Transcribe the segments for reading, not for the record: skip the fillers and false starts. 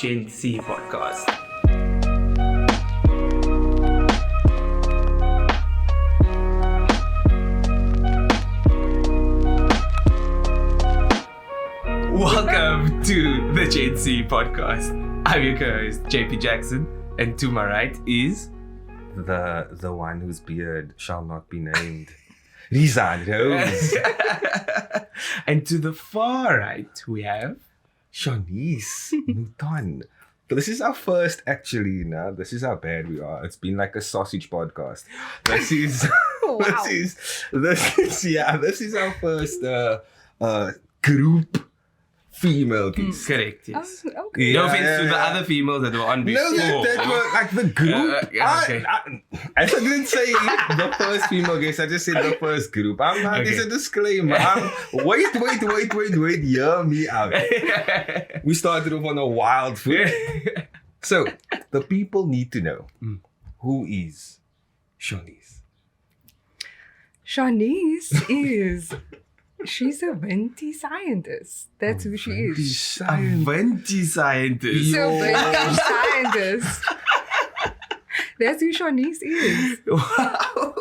Gen Z podcast. Welcome to the Gen Z podcast. I'm your co-host, JP Jackson, and to my right is the one whose beard shall not be named, Rizaan Rose. And to the far right we have Charnice Mouton. This is our first, actually, this is how bad we are. It's been like a sausage podcast. This is Wow. this is our first group female piece. correct, yes. Okay. No offense to the other females that were on before. No, that were like the group. Okay. I didn't say the first female guest. I just said the first group. There's a disclaimer. Wait. Hear me out. We started off on a wild foot. So, the people need to know who is Charnice. Charnice is... She's a Vinty scientist. That's who she is. A Vinty scientist. So Vinty scientist. That's who Charnice is. Wow.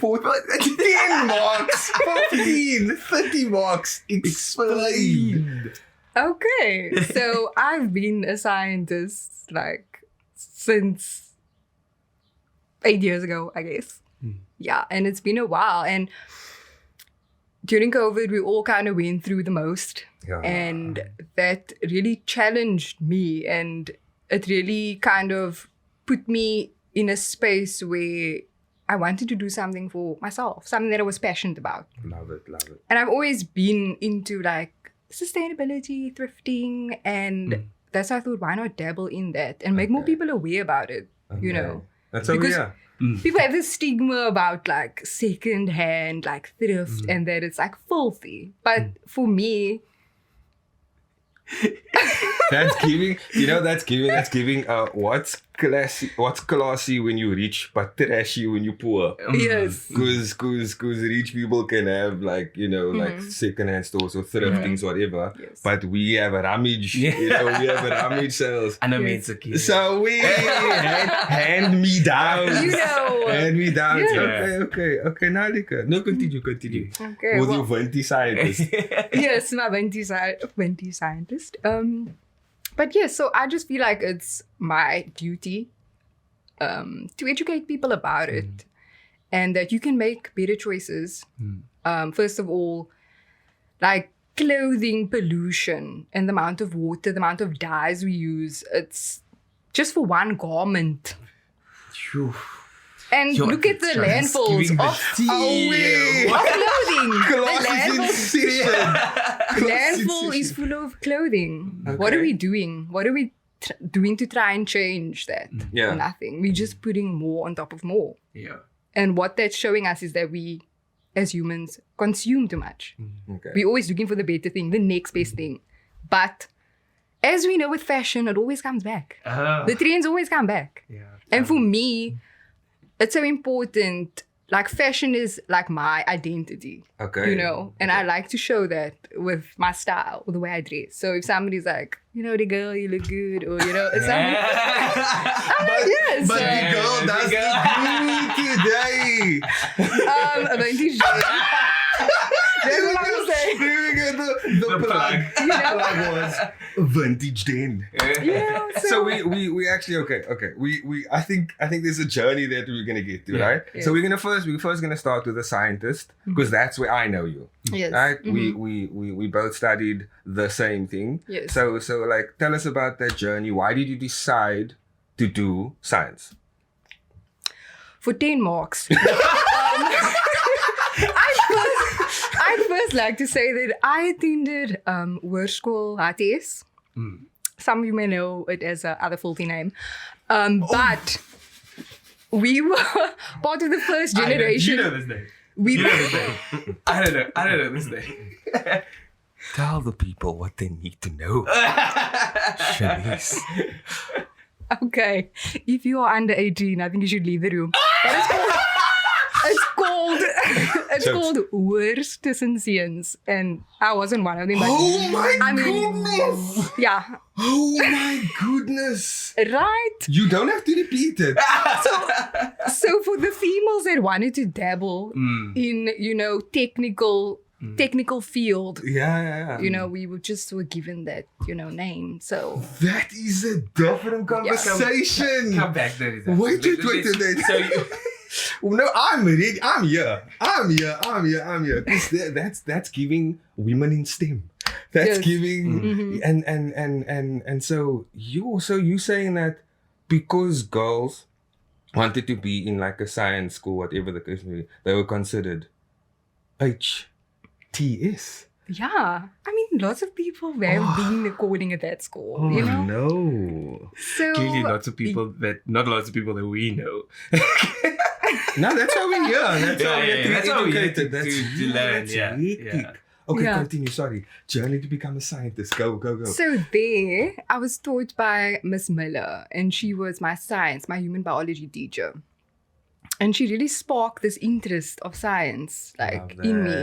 10 marks, 15, 30 marks. Explain. Okay. So I've been a scientist since 8 years ago, I guess. Yeah, and it's been a while. And during COVID, we all kind of went through the most. Yeah. And that really challenged me. And it really kind of put me in a space where I wanted to do something for myself, something that I was passionate about. Love it. And I've always been into sustainability, thrifting. And that's why I thought, why not dabble in that and make more people aware about it, you know? That's over Because here. people have this stigma about second-hand, thrift, and that it's filthy. But for me, That's giving what's classy when you rich but trashy when you poor. yes. Cause rich people can have second-hand stores or thriftings or whatever. Yes. But we have a rummage, we have a rummage sales. I know Yes. it's okay. So we hand me down. You know. Hand me down. Yeah. Okay, Nalika. No, continue. Okay, With well, your Vinty scientist. yes, my Vinty scientist. But yes, so I just feel like it's my duty to educate people about it and that you can make better choices. First of all, clothing pollution and the amount of water, the amount of dyes we use. It's just for one garment. Phew. And You're look at the just landfills giving the of tea. clothing. Class is in session. Landfill is full of clothing. Okay. What are we doing? What are we doing to try and change that? Yeah. Nothing. We're just putting more on top of more. Yeah. And what that's showing us is that we, as humans, consume too much. Okay. We're always looking for the better thing, the next best thing. But as we know with fashion, it always comes back. The trends always come back. Yeah. And for me, it's so important. Fashion is my identity. Okay. And I like to show that with my style, with the way I dress. So if somebody's like, the girl, you look good, or, it's something. I'm like, yes. But the girl does look good today. A vintage That's what I'm saying. The plug. The plug was vintage den. So we actually okay. I think there's a journey that we're gonna get to, right? Yes. So we're first gonna start with the scientist because that's where I know you. Yes. Right? We both studied the same thing. Yes. So tell us about that journey. Why did you decide to do science? For 10 marks. I'd first like to say that I attended Hoërskool HTS. Some of you may know it as a other faulty name. But we were part of the first generation. You know this name. We You know this name. I don't know this name. Tell the people what they need to know. Charnice. Okay. If you are under 18, I think you should leave the room. That is It's called Worst Tussen Seuns, and I wasn't one of them. But Oh my goodness! Yeah. Oh my goodness! Right? You don't have to repeat it. So for the females that wanted to dabble in, technical field, Yeah. we were given that, name. So That is a different conversation. Come back there. Rizaan. Wait. So you, No, I'm ready. I'm here. 'Cause that's giving women in STEM. That's Yes. giving and so you saying that because girls wanted to be in like a science school, whatever the case may be, they were considered HTS. yeah, lots of people have been coding at that school, No. So clearly not lots of people that we know. No, that's how we're here. That's how we're That's how we're here educated. to learn. That's Yeah. hectic. Okay, Yeah. continue. Sorry. Journey to become a scientist. Go. So there, I was taught by Ms Muller, and she was my human biology teacher. And she really sparked this interest of science, in me.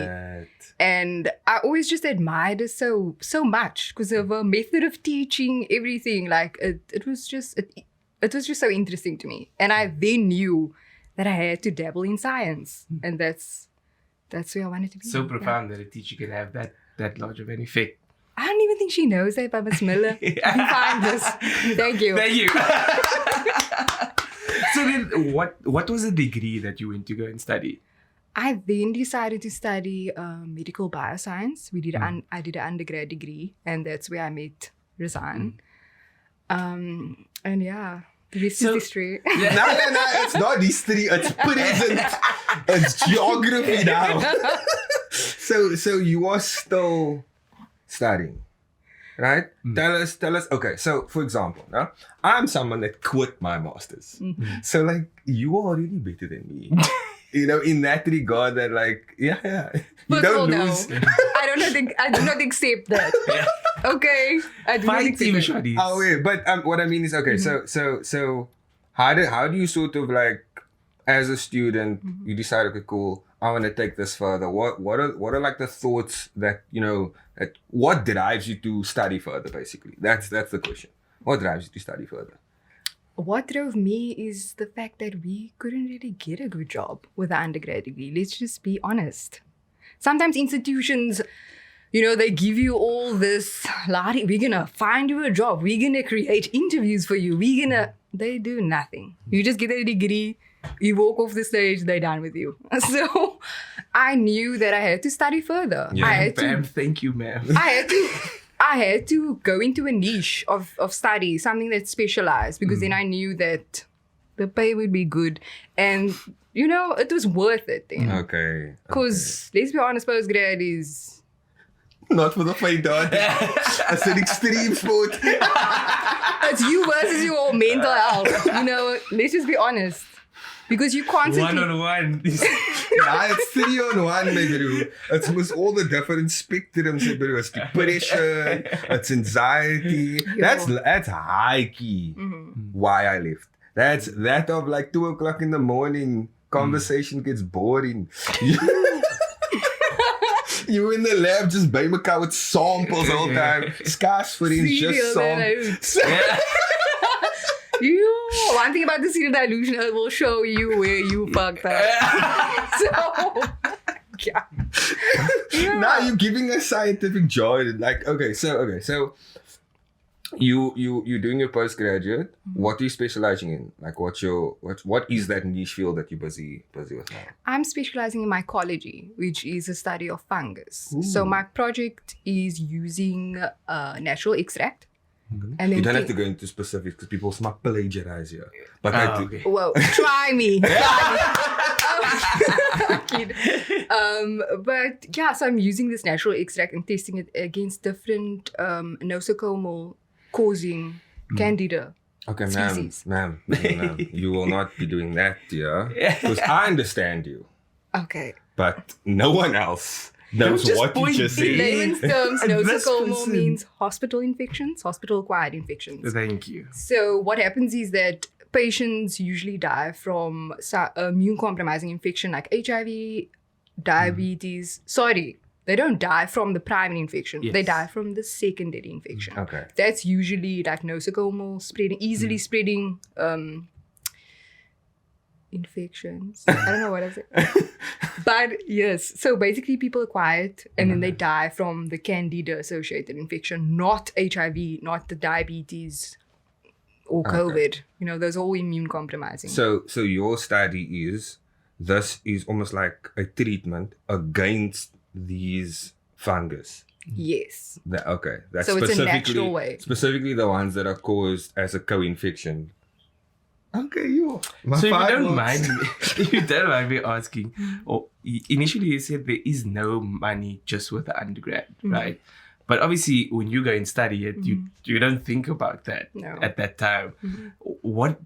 And I always just admired her so much because of her method of teaching, everything. It was just so interesting to me. And I then knew that I had to dabble in science, and that's where I wanted to be. So profound that a teacher can have that large of an effect. I don't even think she knows that, but Ms Muller, you find this. Thank you. Thank you. So then, what was the degree that you went to go and study? I then decided to study medical bioscience. I did an undergrad degree, and that's where I met Rizaan. And yeah, the rest is history. Yeah. No, it's not history, it's present. It's geography now. So you are still studying, right? Tell us. Okay, so for example, I'm someone that quit my masters. So you are already better than me. In that regard, that you First don't of all, lose. no. I do not accept that. Okay, I do not Fighting accept that. shorties. Oh wait, but what I mean is okay. So how do you sort of as a student you decide, okay, cool, I want to take this further. What are the thoughts that that what drives you to study further? Basically, that's the question. What drives you to study further? What drove me is the fact that we couldn't really get a good job with an undergrad degree. Let's just be honest. Sometimes institutions, they give you all this, we're going to find you a job. We're going to create interviews for you. They do nothing. You just get a degree, you walk off the stage, they're done with you. So I knew that I had to study further. Yeah, I had ma'am, thank you, ma'am. I had to go into a niche of study, something that's specialized, because then I knew that the pay would be good. And, it was worth it then. Okay. Because, let's be honest, PostGrad is... Not for the faint hearted. It's an extreme sport. It's you versus your mental health. Let's just be honest. Because you constantly... 1-on-1. Nah, it's 3-on-1, my bro. It's with all the different spectrums, my bro. It's depression, it's anxiety. That's high key. Why I left. That's that of 2 o'clock in the morning. Conversation gets boring. You in the lab just by mekaar with samples all the time. Scarce for him, just samples. One thing about the serial delusion, it will show you where you fucked up. Now you're giving us scientific joy. So you're doing your postgraduate. What are you specializing in? What is that niche field that you're busy with now? I'm specializing in mycology, which is a study of fungus. So my project is using natural extract. And then you don't have to go into specifics because people might plagiarize here. But Okay. Well, try me. Kid. But yeah, so I'm using this natural extract and testing it against different nosocomial causing candida species. Ma'am, you will not be doing that, dear. Because I understand you. Okay. But no one else knows Don't what you just just In said. layman's terms, And this nosocomial person- means hospital-acquired infections. Thank you. So what happens is that patients usually die from immune compromising infection like HIV, diabetes. Sorry, they don't die from the primary infection. Yes. They die from the secondary infection. Okay. That's usually like nosocomial spreading, easily spreading infections. I don't know what I said. But yes, so basically people acquire it and then they die from the candida associated infection, not HIV, not the diabetes or COVID. You know, those are all immune compromising. So your study is, this is almost like a treatment against these fungus. Yes. That's So it's a specifically, natural way. Specifically the ones that are caused as a co-infection. Okay, So if you don't mind me asking, or initially you said there is no money just with the undergrad, right? But obviously when you go and study it, you don't think about that at that time. What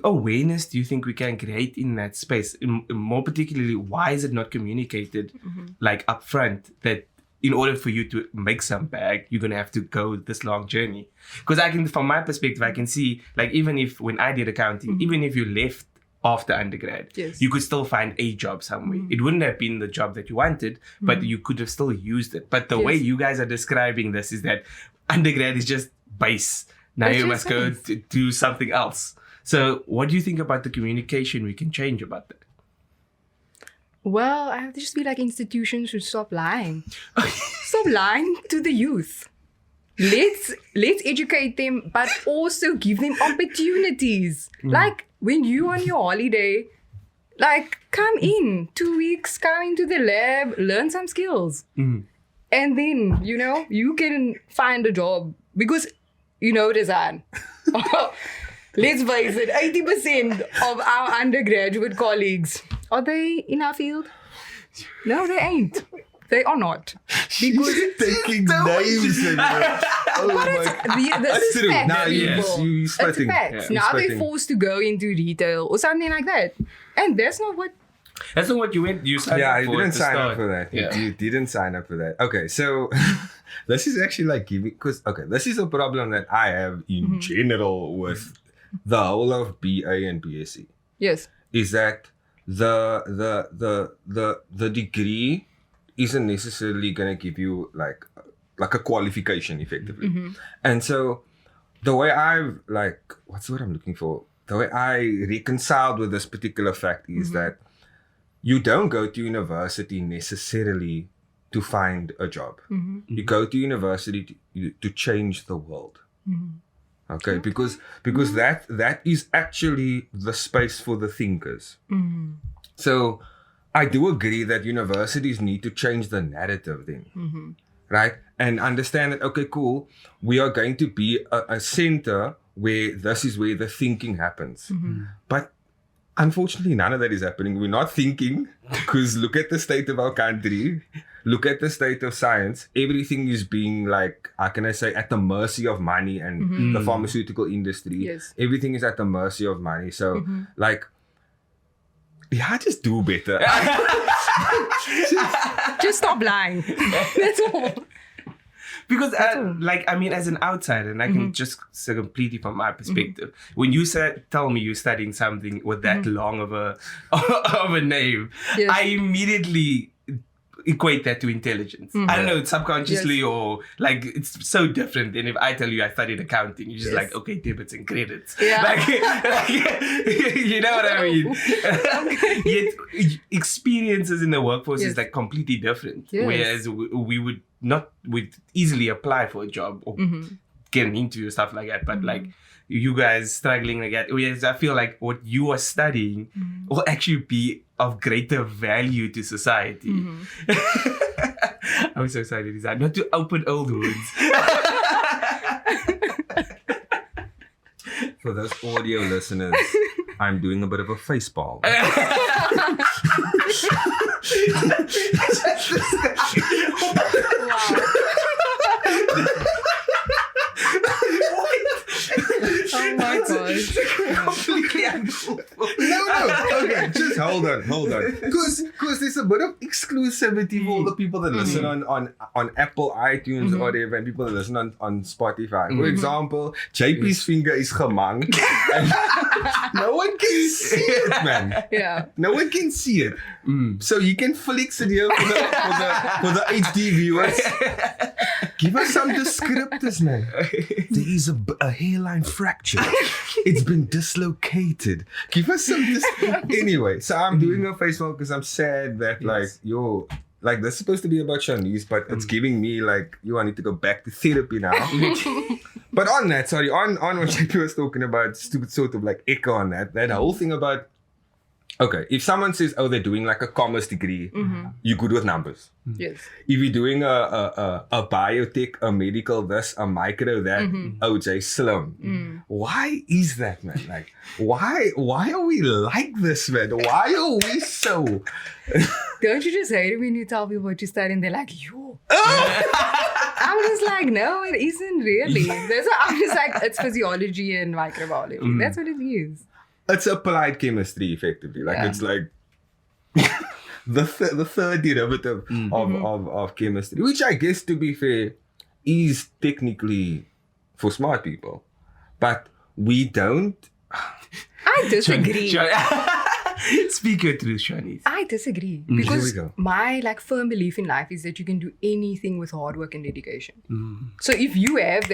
awareness do you think we can create in that space? More particularly, why is it not communicated like upfront that in order for you to make some bag, you're going to have to go this long journey? Because from my perspective, I can see, like, even if when I did accounting, even if you left after undergrad, you could still find a job somewhere. It wouldn't have been the job that you wanted, but you could have still used it. But the way you guys are describing this is that undergrad is just base. Now It's you just must go to do something else. So what do you think about the communication we can change about that? Well, I have to just be like, institutions should stop lying. Stop lying to the youth. Let's educate them, but also give them opportunities. Like when you on your holiday, like come in 2 weeks, come into the lab, learn some skills. And then, you can find a job. Because, Rizaan, let's face it, 80% of our undergraduate colleagues, are they in our field? No, they ain't. They are not. Because taking names. this is fact, Now, people. you It's spitting. fact. Yeah. Now You're they're spitting. forced to go into retail or something like that. And that's not what... That's not what you signed Yeah, up you for didn't at the sign start. up for that. Yeah. You didn't sign up for that. Okay, so this is actually like giving, because this is a problem that I have in general with the whole of BA and BSc. Yes. Is that the degree isn't necessarily gonna give you like a qualification effectively. And so the way I've what's the word I'm looking for? The way I reconciled with this particular fact is that you don't go to university necessarily to find a job. You go to university to change the world. Okay, because that is actually the space for the thinkers. So I do agree that universities need to change the narrative then, right? And understand that, okay, cool, we are going to be a center where this is where the thinking happens. But unfortunately, none of that is happening. We're not thinking, because look at the state of our country. Look at the state of science. Everything is being how can I say, at the mercy of money and the pharmaceutical industry. Yes. Everything is at the mercy of money. So, just do better. Just stop lying. That's all. Because, as an outsider, and I can just say completely from my perspective, when you tell me you're studying something with that long of a name, Yes. I immediately equate that to intelligence. I don't know, subconsciously or it's so different than if I tell you I studied accounting. You're just okay, debits and credits. Yeah. You know what I mean? Yet experiences in the workforce is completely different. Yes. Whereas we would easily apply for a job or get an interview, stuff like that. But you guys struggling like that, whereas I feel like what you are studying will actually be of greater value to society. I'm so excited, Rizaan, not to open old wounds. For those audio listeners, I'm doing a bit of a face palm. Oh my gosh. Completely uncalled for. No. Okay, just hold hold on. Because there's a bit of exclusivity for all the people that listen on Apple iTunes or whatever, and people that listen on Spotify. For example, JP's finger is gemang. And no one can see it, man. Yeah. No one can see it. So you can flex it here for the HD viewers. Give us some descriptors, man. There is a hairline fracture. It's been dislocated. Give us some anyway. So I'm doing a Facebook because I'm sad that this is supposed to be about Charnice, but it's giving me I need to go back to therapy now. But on what JP was talking about, stupid sort of echo on that whole thing about, okay, if someone says, oh, they're doing a commerce degree, you're good with numbers. Yes. If you're doing a biotech, a medical this, a micro that, OJ slim. Why is that, man? Why are we like this, man? Why are we so? Don't you just hate it when you tell people what you study and they're like, yo. I'm just like, no, it isn't really. I'm just like, it's physiology and microbiology. That's what it is. It's applied chemistry, effectively. It's the third derivative of chemistry, which I guess, to be fair, is technically for smart people. But we don't. I disagree. Speak your truth, Charnice. I disagree. Here we Because go. my firm belief in life is that you can do anything with hard work and dedication. So if you have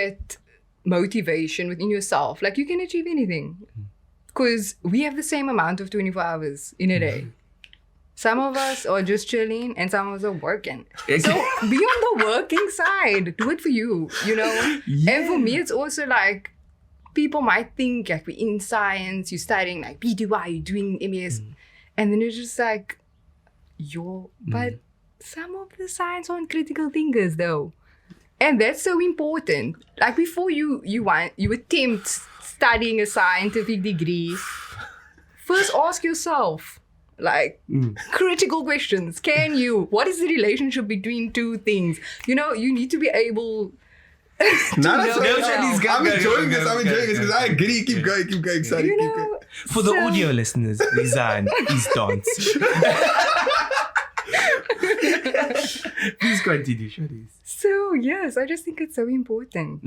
that motivation within yourself, you can achieve anything. Because we have the same amount of 24 hours in a day. Some of us are just chilling and some of us are working. So be on the working side. Do it for you, Yeah. And for me, it's also people might think we're in science, you're studying BDY, you're doing MS. And then it's just but some of the science aren't critical thinkers though. And that's so important. Before you attempt studying a scientific degree, first ask yourself, critical questions. What is the relationship between two things? You need to be able I'm enjoying this because I agree. Keep going. Sorry, keep going. For the audio listeners, Rizaan is dance. Please continue, Charnice. So yes, I just think it's so important.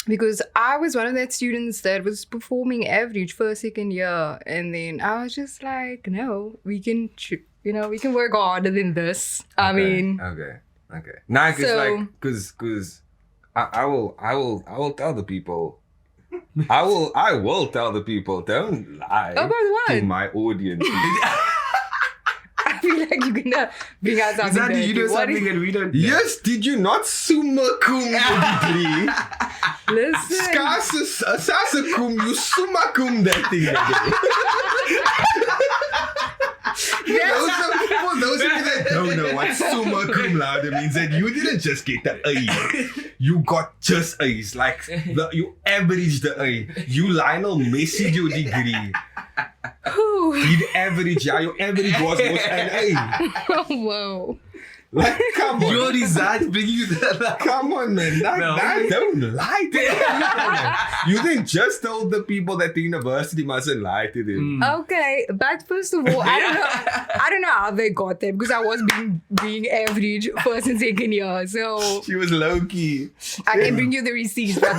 Because I was one of that students that was performing average first, second year, and then I was just no, we can work harder than this. Okay. Nah, because I will tell the people. I will tell the people. Don't lie About what? to my audience. I feel like you're gonna bring out something. Exactly, you dirty. know something that we don't. Yes, did you not summa cum degree? Listen. Sasa cum, you summa cum that thing. For those of you that don't know what summa cum laude means, that you didn't just get the A. You got just A's. You averaged the A. You Lionel Messi your degree. Did average, your average was an A. Oh, whoa. Come on. Your Rizaan bring you that. Come on, man. Don't lie to people, man. You didn't just tell the people that the university mustn't lie to them. Okay, but first of all, I don't know how they got there because I was being average first and second year. So She was low key. I can bring you the receipts. But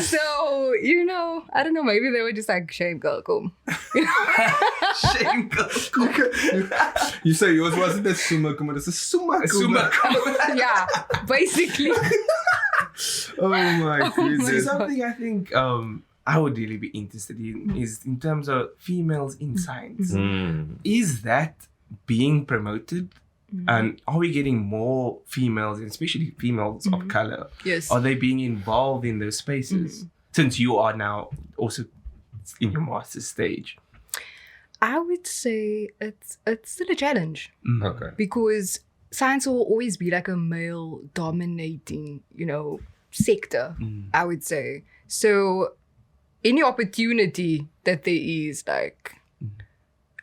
so, I don't know, maybe they were just shame girl, come. Shame. You say yours wasn't a summa cum, it's a summa cum. Yeah, basically. Oh my goodness. Something I think I would really be interested in is in terms of females in science. Is that being promoted? And are we getting more females, and especially females of color? Yes. Are they being involved in those spaces? Since you are now also in your master's stage. I would say it's still a challenge. Okay. Because science will always be a male dominating, sector, I would say. So any opportunity that there is,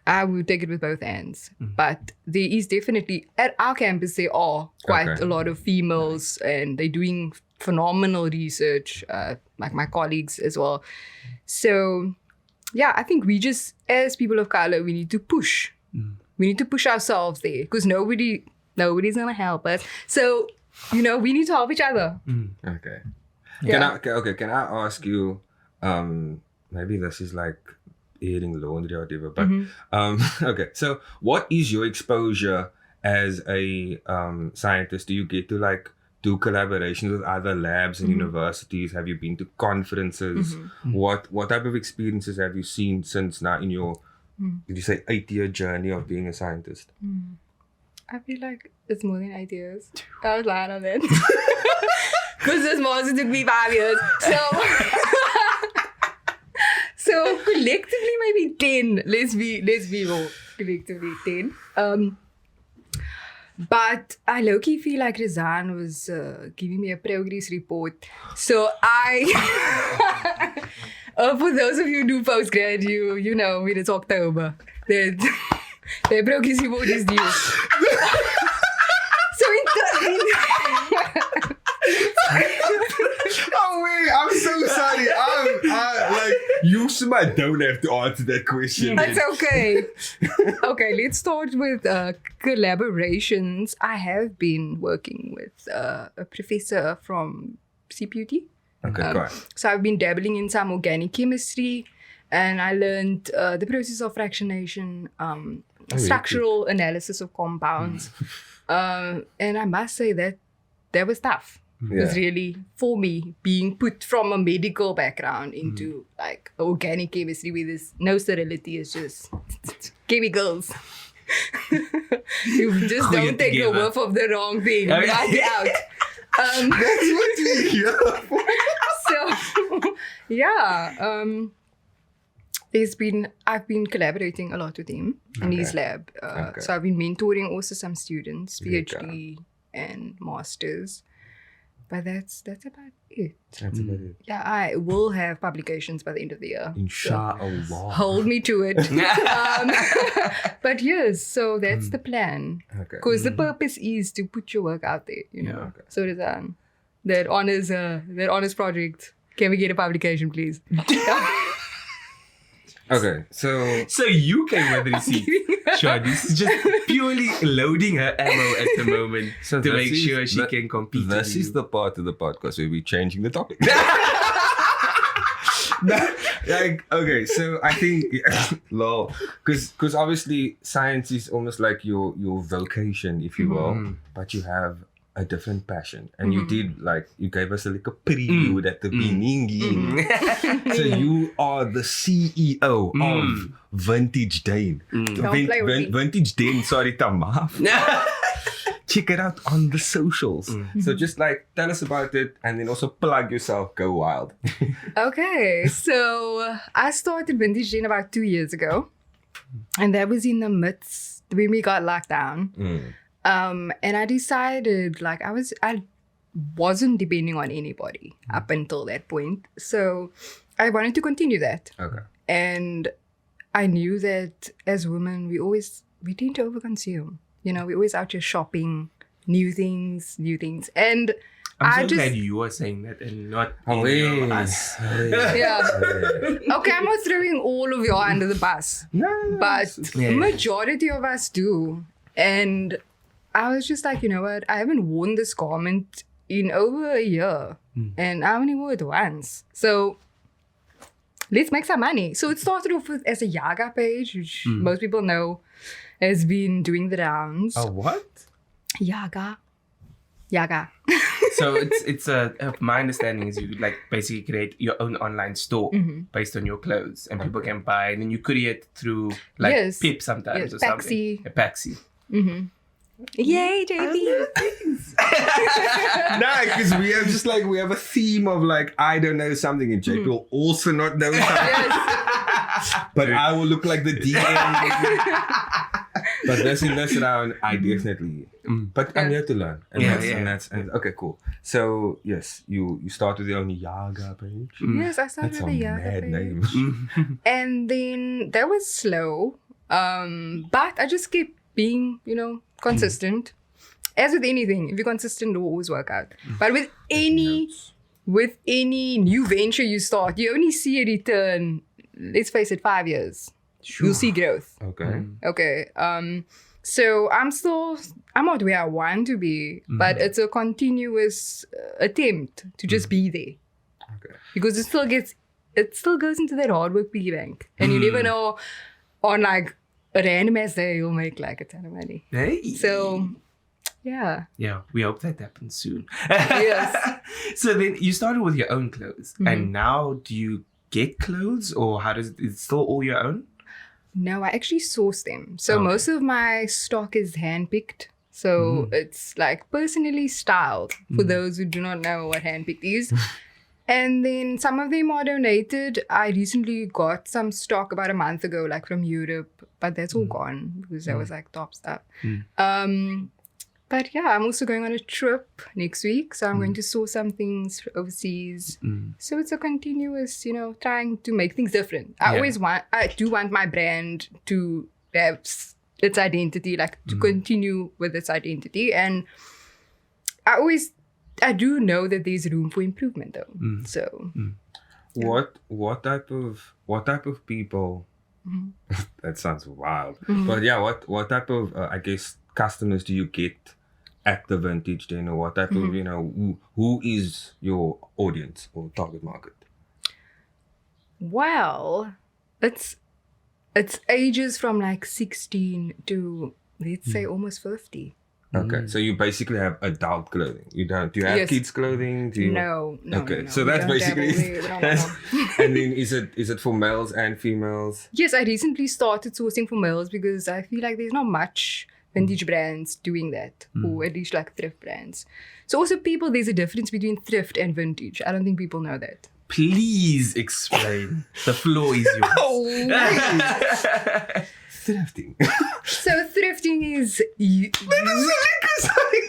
I would take it with both hands. But there is definitely, at our campus, there are quite a lot of females and they're doing phenomenal research, like my colleagues as well. So, yeah, I think we just, as people of color, we need to push. We need to push ourselves there because nobody's going to help us. So, we need to help each other. Okay. Yeah. Can I ask you, maybe this is like airing laundry or whatever, but okay. So what is your exposure as a scientist? Do you get to like do collaborations with other labs and universities? Have you been to conferences? What type of experiences have you seen since now in your, did you say 8-year journey of being a scientist? I feel like it's more than 8 years. I was lying on that. Because this master took me 5 years. So collectively maybe 10. Let's be more. Collectively 10. But I low-key feel like Rizaan was giving me a progress report. So for those of you who do PostGrad, you know when it's October. The progress report is due. So Oh wait, I'm so sorry. You might don't have to answer that question. That's okay. Okay, let's start with collaborations. I have been working with a professor from CPUT. Okay, go on. So I've been dabbling in some organic chemistry, and I learned the process of fractionation, structural analysis of compounds. And I must say that was tough. It was really, for me, being put from a medical background into like organic chemistry where there's no sterility, it's just chemicals. You just don't take a whiff of the wrong thing. Right out. That's what you hear. So, yeah. I've been collaborating a lot with him in his lab. So I've been mentoring also some students, PhD and masters. But that's about it. That's about it. Yeah, I will have publications by the end of the year. Inshallah. So hold me to it. But yes, so that's the plan. Okay. Because the purpose is to put your work out there, you know. Okay. So Rizaan, that honors project. Can we get a publication, please? Okay, so you came with the receipt. Charnice is just purely loading her ammo at the moment to make sure she can compete. This is the part of the podcast where we're changing the topic. Okay, so I think, lol, because obviously science is almost like your vocation, if you will, but you have a different passion, and you gave us a preview at the beginning. So you are the CEO of Vintage Dane. Vintage Dane, sorry, Tamaf. Check it out on the socials. So just tell us about it, and then also plug yourself. Go wild. Okay, so I started Vintage Dane about 2 years ago, and that was in the midst when we got locked down. And I decided I wasn't depending on anybody up until that point. So I wanted to continue that. Okay. And I knew that as women, we tend to overconsume. You know, we're always out here shopping, new things. And I'm so glad you are saying that and not us. Yeah. Okay, I'm not throwing all of you under the bus. No. But majority of us do. And I was just like, you know what? I haven't worn this garment in over a year. And I only wore it once. So let's make some money. So it started off as a Yaga page, which most people know has been doing the rounds. A what? Yaga. So it's my understanding is you basically create your own online store based on your clothes, and people can buy, and then you courier it through Pip sometimes or something. A Paxi. Yay, JP! Nah, because we have a theme of I don't know something, and JP will also not know something. But I will look like the DM. But this round, I definitely. But I'm here to learn. And that's okay, cool. So yes, you start with your own Yaga page. Yes, I started with a Yaga page. Name. And then that was slow. But I just kept being, consistent. as with anything, if you're consistent, it'll always work out. But with any new venture you start, you only see a return, let's face it, 5 years. Sure. You'll see growth. Okay. Okay. So I'm not where I want to be, but it's a continuous attempt to just be there. Okay. Because it still goes into that Hardwork piggy bank. And you never know, on like a random ass day, you'll make like a ton of money. Hey. So, yeah. Yeah, we hope that happens soon. Yes. So then you started with your own clothes, and now do you get clothes, or how does it's still all your own? No, I actually source them. So most of my stock is handpicked. So it's like personally styled for those who do not know what handpicked is. And then some of them are donated. I recently got some stock about a month ago, like from Europe, but that's all gone because that was like top stuff. But yeah, I'm also going on a trip next week. So I'm going to source some things overseas. So it's a continuous, trying to make things different. I do want my brand to have its identity, like to continue with its identity. And I do know that there's room for improvement though. So What type of people that sounds wild. But yeah, what type of I guess customers do you get at the Vintage then, or what type of who is your audience or target market? Well, it's ages from like 16 to let's say almost 50. Okay, so you basically have adult clothing. Do you have kids clothing? Do you? No. Okay, no. so We that's don't basically dabble. We don't. And then is it for males and females? Yes, I recently started sourcing for males because I feel like there's not much vintage brands doing that, or at least like thrift brands. So also there's a difference between thrift and vintage. I don't think people know that. Please explain. The floor is yours. Thrifting. So thrifting is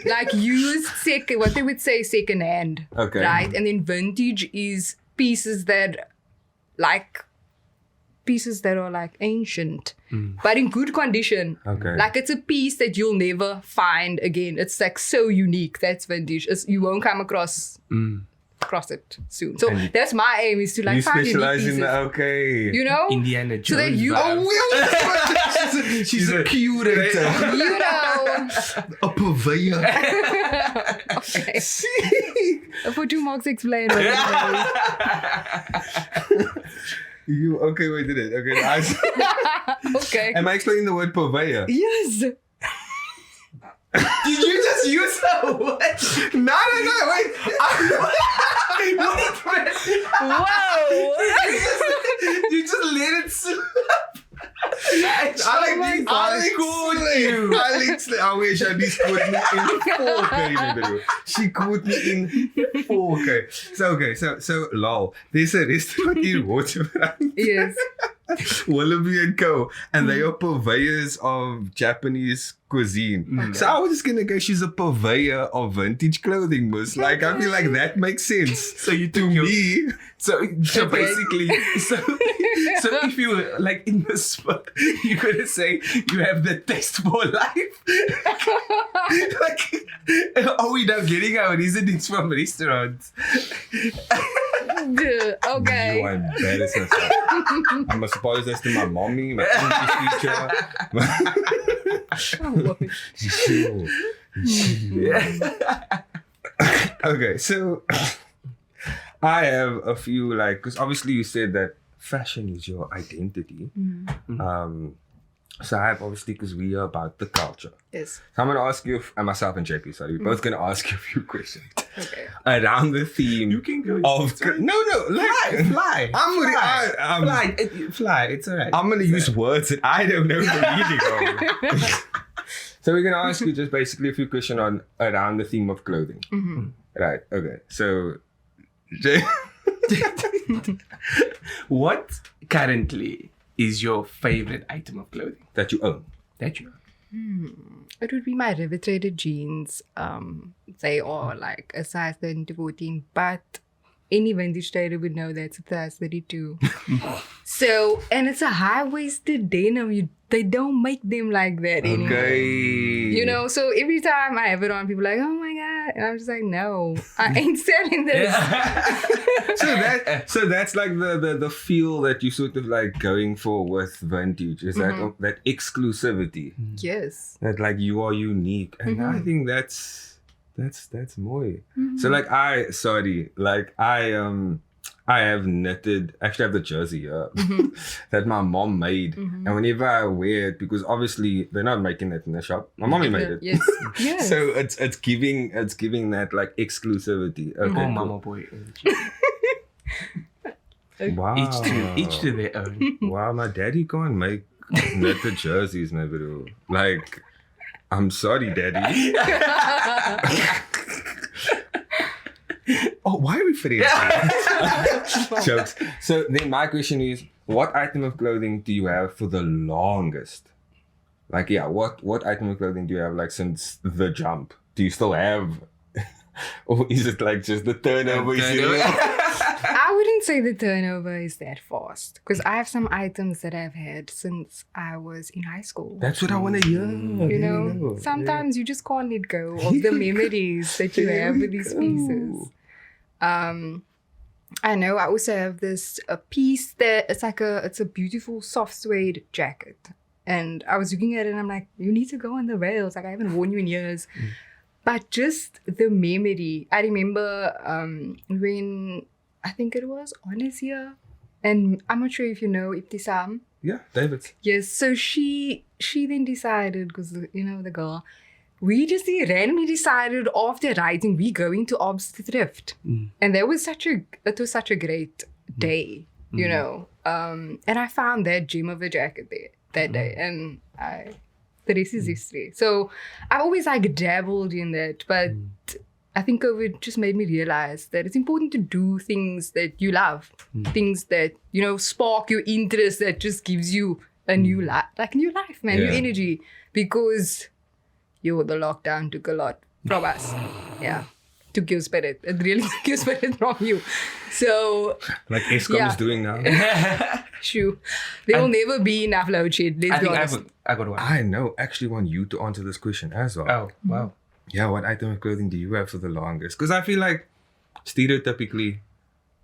like used what they would say second hand. Okay. Right? And then vintage is pieces that are like ancient, but in good condition. Okay. Like it's a piece that you'll never find again. It's like so unique. That's vintage. You won't come across it soon. So that's my aim, is to like You find unique specialize pieces. in the You know? Indiana Jones. So that you she's a curator. you know. A purveyor. Okay. See? For 2 marks explain what it You okay? Wait, did it? Okay. is. Okay. Am I explaining the word purveyor? Yes. Did you just use that word? No, wait. Whoa. You just let it slip. Alex caught you. Alex, I wish Charnice caught me in 4K. She caught me in 4K. So lol. There's a restaurant in Waterfront, Yes. Willoughby and Co. And they are purveyors of Japanese cuisine. So I was just gonna go, she's a purveyor of vintage clothing, miss. Like, I feel like that makes sense. So you took Me. So basically, so if you were like in the spot, you're gonna say you have the taste for life. Like, are we now getting our reasonings from restaurants? Okay. You are embarrassing. I must apologize to my mommy, my English teacher. Okay, so I have a few, like, because obviously you said that fashion is your identity. So I have, obviously, because we are about the culture. Yes. So I'm going to ask you, and myself and JP, sorry, we're both going to ask you a few questions. Okay. Around the theme You can go. of... No, like... Fly. Fly. It's alright. I'm going to use words that I don't know the meaning of. So we're going to ask you just basically a few questions on around the theme of clothing. Right, okay. So, What currently is your favorite item of clothing that you own. that you own? It would be my rivet-rated jeans. They are like a size 13 to 14, but any vintage trader would know that's a size 32. So, and it's a high-waisted denim. they don't make them like that anymore. Okay. You know, so every time I have it on, people are like, oh my God. And I'm just like, no, I ain't selling this. So that's like the feel that you sort of like going for with vintage is that exclusivity. Yes. That like you are unique. And I think that's more. So like I have knitted, actually I have the jersey here that my mom made. And whenever I wear it, because obviously they're not making it in the shop. My mommy made it. Yes. Yes. So it's giving that like exclusivity. Okay, cool. Mama boy. Wow. Each to their own. Wow, my daddy can't make knitted jerseys, my bro. Like, I'm sorry, daddy. Oh, why are we friends? Jokes. So then my question is, what item of clothing do you have for the longest? Like, yeah, what item of clothing do you have like since the jump? Do you still have? Or is it like just the turnover? I wouldn't say the turnover is that fast because I have some items that I've had since I was in high school. That's what I want to hear. You know, sometimes you just can't let go of the memories that you have with these pieces. I know I also have a piece that it's a beautiful soft suede jacket. And I was looking at it and I'm like, you need to go on the rails. Like I haven't worn you in years. But just the memory. I remember when I think it was Honest here. And I'm not sure if you know Ep41. Yeah, David. Yes, so she then decided, because you know the girl, we just randomly decided after writing we going to Obs to Thrift. And it was such a great day, you know. And I found that gem of a jacket there that day. And the rest is history. So I've always like dabbled in that, but I think COVID just made me realize that it's important to do things that you love, things that, you know, spark your interest, that just gives you a new life, new Yeah. energy, because the lockdown took a lot from us. Yeah. Took your spirit. It really took your spirit from you. So. Like Eskom is doing now. Sure. There will never be enough load shed. Let's be honest. I got one. I know. Actually want you to answer this question as well. Oh, wow. Yeah, what item of clothing do you have for the longest? Because I feel like stereotypically,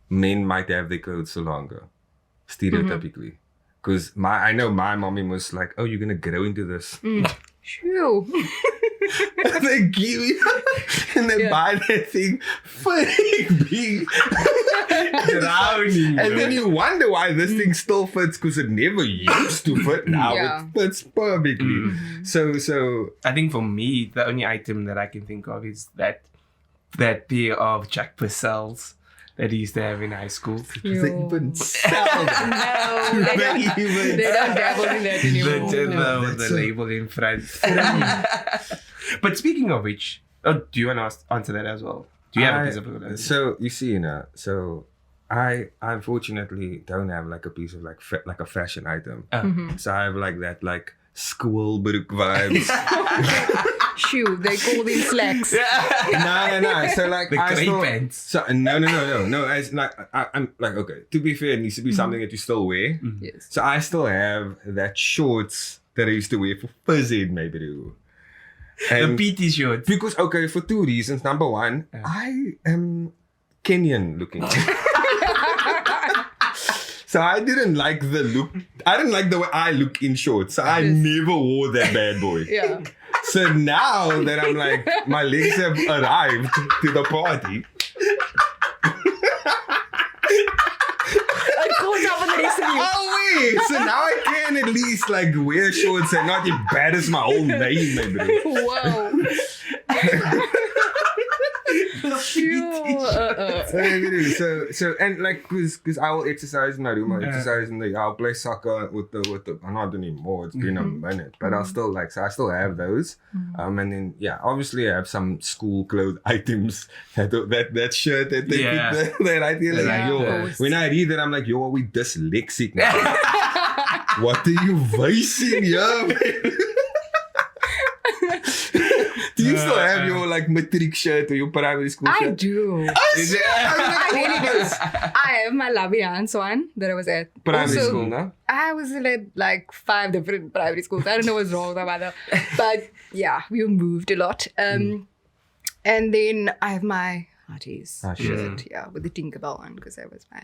men might have their clothes for longer. Stereotypically. Because I know my mommy was like, oh, you're going to grow into this. Sure. And they give you, and they buy that thing freaking big. Drowning. And then you wonder why this thing still fits, because it never used to fit. Now it fits perfectly. So I think for me, the only item that I can think of is that pair of Jack Purcells that he used to have in high school. do they even sell them? No, they don't dabble in that anymore. With the label in front. But speaking of which, do you want to answer that as well? Do you have a piece of clothing? So you see, so I unfortunately don't have like a piece of like a fashion item. So I have like that like squirrelbrook vibes. Shoe, they call them slacks. No. So like the grey pants. So no. It's like I'm like, okay. To be fair, it needs to be something that you still wear. Yes. So I still have that shorts that I used to wear for fuzzy maybe. The PT shorts. Because, okay, for two reasons. Number one, I am Kenyan looking. So I didn't like the look. I didn't like the way I look in shorts. So I never wore that bad boy. Yeah. So now that I'm like, my legs have arrived to the party. Oh wait! So now I can at least like wear shorts and not embarrass my own name, my bro. Wow. So and like because I will exercise in my room, I'll play soccer with the I'm not anymore, it's been a minute, but I'll still I still have those. And then obviously I have some school clothes items, that shirt that that I feel like when I read it I'm like, yo, are we dyslexic now? What are you voicing here? Do you still have your like matric shirt or your primary school I shirt? do. Is it? I really do. I have my Lovey Hans one that I was at. Primary Also, school, no? I was at like 5 different primary schools. I don't know what's wrong with my mother. But yeah, we moved a lot. And then I have my Hearties shirt, yeah, with the Tinkerbell one because that was my.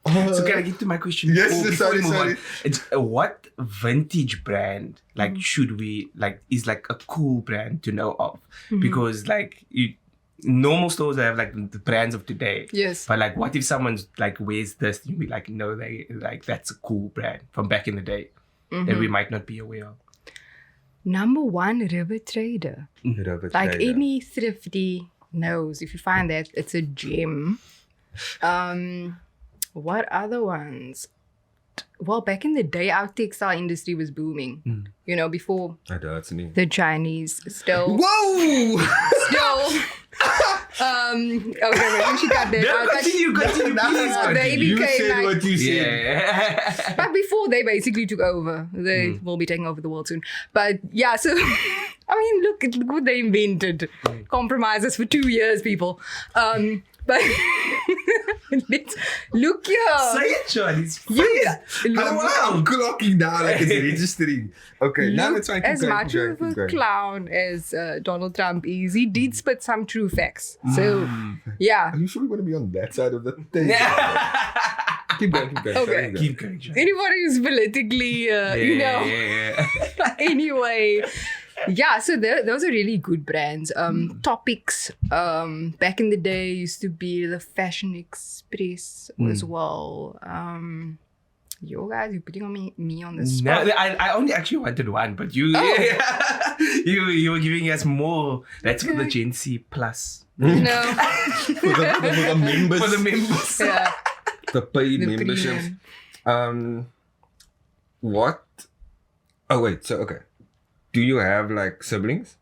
So can I get to my question? Yes, before we sorry. move on? It's, what vintage brand like should we like is like a cool brand to know of? Because like normal stores have like the brands of today. Yes. But like what if someone's like wears this, you'd be like, no, they like that's a cool brand from back in the day that we might not be aware of. Number 1, River Trader. Like any thrifty knows, if you find that, it's a gem. What other ones? Well, back in the day, our textile industry was booming. You know, before the Chinese still. Whoa! Still. Okay, maybe she got that. No, continue, please. They You became said like, what you said. Yeah. but before they basically took over, they will be taking over the world soon. But yeah, so I mean, look what they invented. Compromises for 2 years, people. But let's look here. Say it, Charnice. I'm clocking down like it's registering. Okay, now let's try and keep As going, much keep of going, a keep going. clown as Donald Trump is, he did spit some true facts. So, yeah. Are you sure we want to be on that side of the thing? Keep going. Okay. Keep going, Charnice. Anybody who's politically, you know. Yeah. Anyway, yeah, so those are really good brands. Topics, back in the day used to be the Fashion Express as well. Yo guys, you're putting on me on the No, spot. I only actually wanted one, but you you were giving us more. That's for the Gen Z plus. No. For the members. For the members. Yeah. The paid The memberships. premium. What? Oh wait, so okay. Do you have like siblings?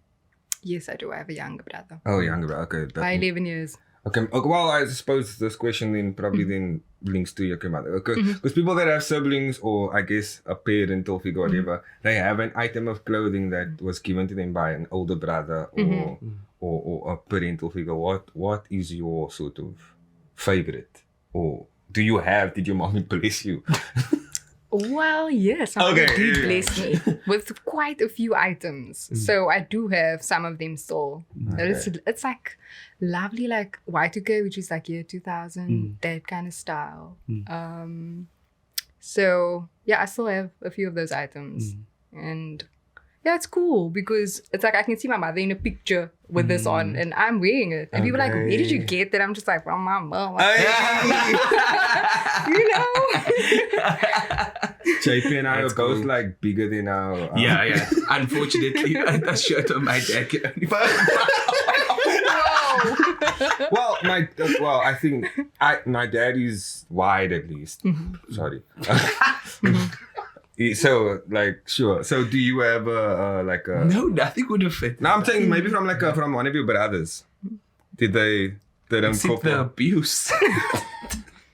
Yes, I do. I have a younger brother. Oh, younger brother. Okay. By 11 years. Okay. Well, I suppose this question then probably then links to your mother. Okay. Because people that have siblings or I guess a parental figure or whatever, they have an item of clothing that was given to them by an older brother or a parental figure. What is your sort of favorite? Or did your mommy bless you? Well, yes, my Okay. mother did bless me with quite a few items. So I do have some of them still. It's like lovely, like Y2K, which is like year 2000, that kind of style. So yeah, I still have a few of those items. And yeah, it's cool because it's like I can see my mother in a picture with this on and I'm wearing it. And people are like, where did you get that? I'm just like, from my mom. You know? JP and I That's are both cool. like bigger than our. Yeah. Unfortunately, that shirt on my dad can only Well, I think my dad is wide at least. Sorry. So like sure. So do you have a like a? No, nothing would have fit. No, I'm saying maybe from from one of your brothers. Did they don't Except the abuse.